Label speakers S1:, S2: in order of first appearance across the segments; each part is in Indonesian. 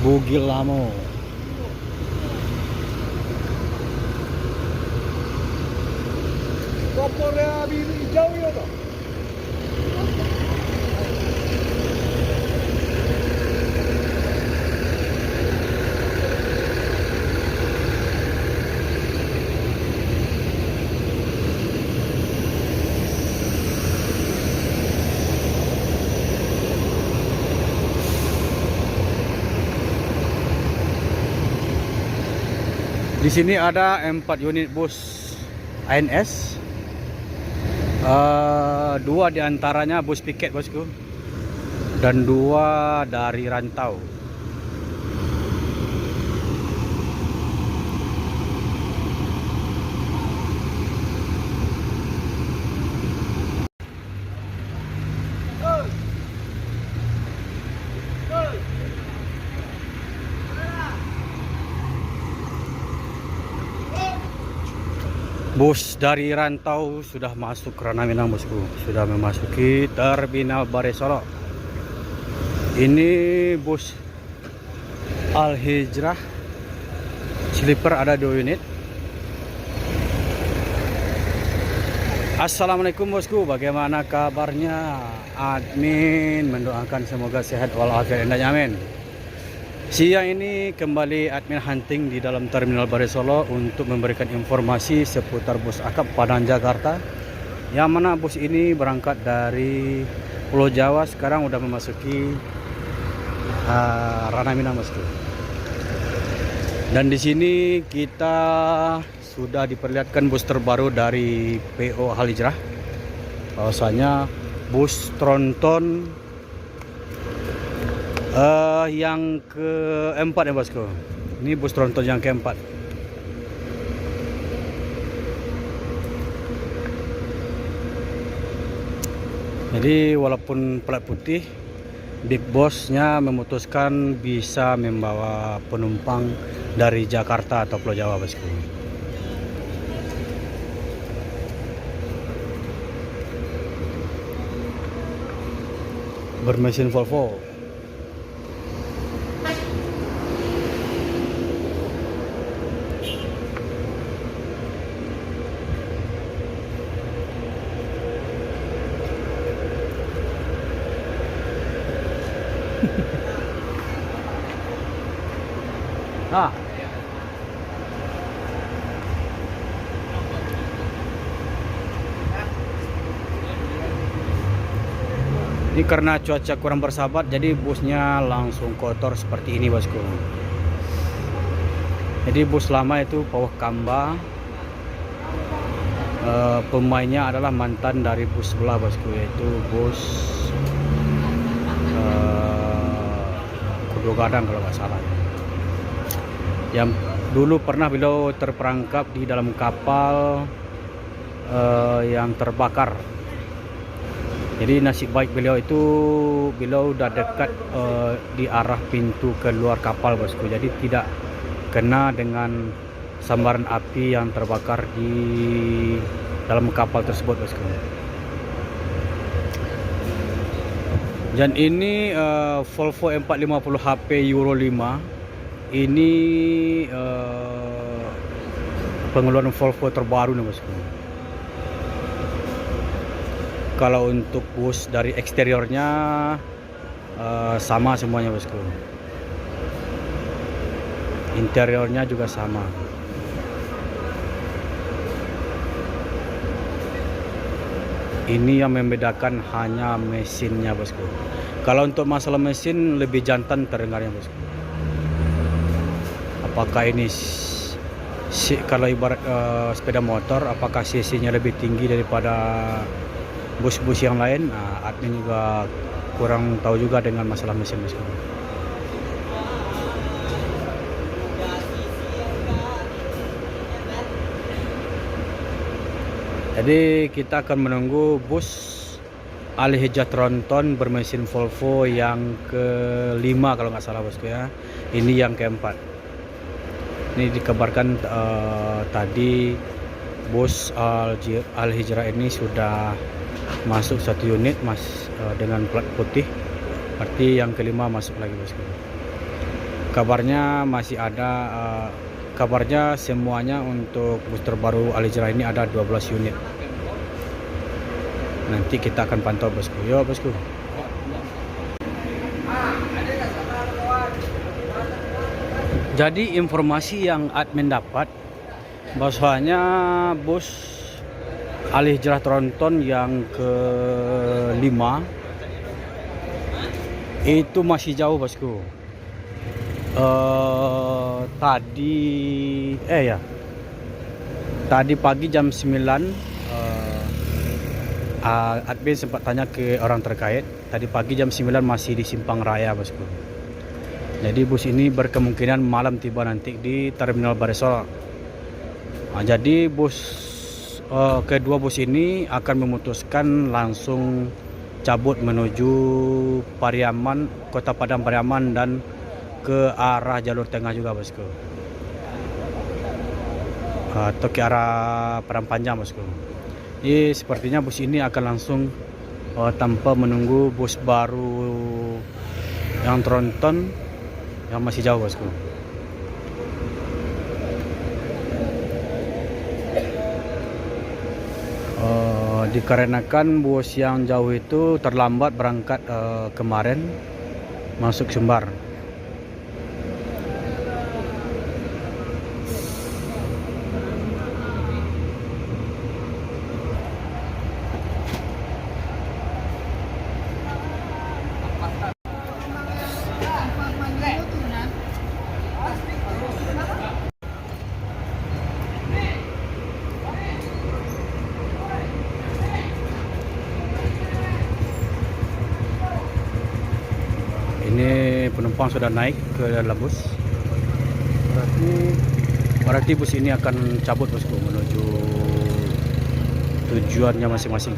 S1: Bugil Lamo.
S2: Kompornya biru hijau ya toh?
S1: Di sini ada 4 unit bus ANS. 2 diantaranya bus piket bosku, dan 2 dari rantau. Bus dari rantau sudah masuk Ranah Minang bosku, sudah memasuki Terminal Bare Solo. Ini bus Al Hijrah sleeper, ada 2 unit. Assalamualaikum bosku, bagaimana kabarnya? Admin mendoakan semoga sehat walafiat dan nyaman. Siang ini kembali admin hunting di dalam Terminal Bare Solo untuk memberikan informasi seputar bus akap Padang Jakarta, yang mana bus ini berangkat dari Pulau Jawa, sekarang udah memasuki Ranah Minang bosku. Dan di sini kita sudah diperlihatkan bus terbaru dari PO Al Hijrah, bahwasanya bus tronton yang keempat ya bosku. Ini bus tronton yang keempat. Jadi walaupun plat putih, Big Bossnya memutuskan bisa membawa penumpang dari Jakarta atau Pulau Jawa bosku. Bermesin Volvo. Ini karena cuaca kurang bersahabat, jadi busnya langsung kotor seperti ini bosku. Jadi bus lama itu Pawah Kamba, pemainnya adalah mantan dari bus sebelah bosku, yaitu bus Kudu Gadang kalau nggak salah. Yang dulu pernah beliau terperangkap di dalam kapal yang terbakar. Jadi nasib baik beliau itu, beliau udah dekat di arah pintu keluar kapal bosku, jadi tidak kena dengan sambaran api yang terbakar di dalam kapal tersebut bosku. Dan ini Volvo 450 HP Euro 5. Ini pengeluaran Volvo terbaru nih bosku. Kalau untuk bus dari eksteriornya sama semuanya bosku. Interiornya juga sama. Ini yang membedakan hanya mesinnya bosku. Kalau untuk masalah mesin lebih jantan terdengarnya bosku. apakah ini kalau ibarat sepeda motor, apakah cc-nya lebih tinggi daripada bus-bus yang lain. Nah, admin juga kurang tahu juga dengan masalah mesin bosku. Jadi kita akan menunggu bus Al Hijrah Tronton bermesin Volvo yang kelima kalau nggak salah bosku ya. Ini yang keempat. Ini dikabarkan tadi bus Al Hijrah ini sudah masuk satu unit dengan plat putih. Berarti yang kelima masuk lagi bosku. Kabarnya masih ada. Kabarnya semuanya untuk bus terbaru Al Hijrah ini ada 12 unit. Nanti kita akan pantau bosku. Yo bosku. Jadi informasi yang admin dapat bahwasanya bus Al Hijrah Tronton yang kelima itu masih jauh bosku. Tadi pagi jam 9 admin sempat tanya ke orang terkait. Tadi pagi jam 9 masih di Simpang Raya bosku. Jadi bus ini berkemungkinan malam tiba nanti di Terminal Baresol. Jadi kedua bus ini akan memutuskan langsung cabut menuju Pariaman, Kota Padang Pariaman, dan ke arah jalur tengah juga bosku, atau ke arah Padang Panjang bosku. Jadi sepertinya bus ini akan langsung tanpa menunggu bus baru yang Tronton yang masih jauh bosku. Dikarenakan bus yang jauh itu terlambat berangkat kemarin masuk Sumbar. Ini penumpang sudah naik ke dalam bus. Berarti bus ini akan cabut bosku menuju tujuannya masing-masing.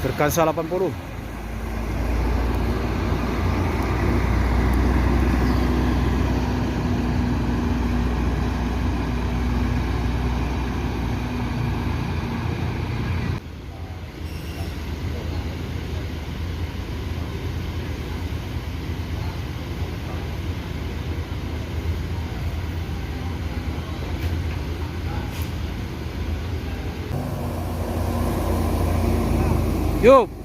S1: Terkasa 80. Yuk.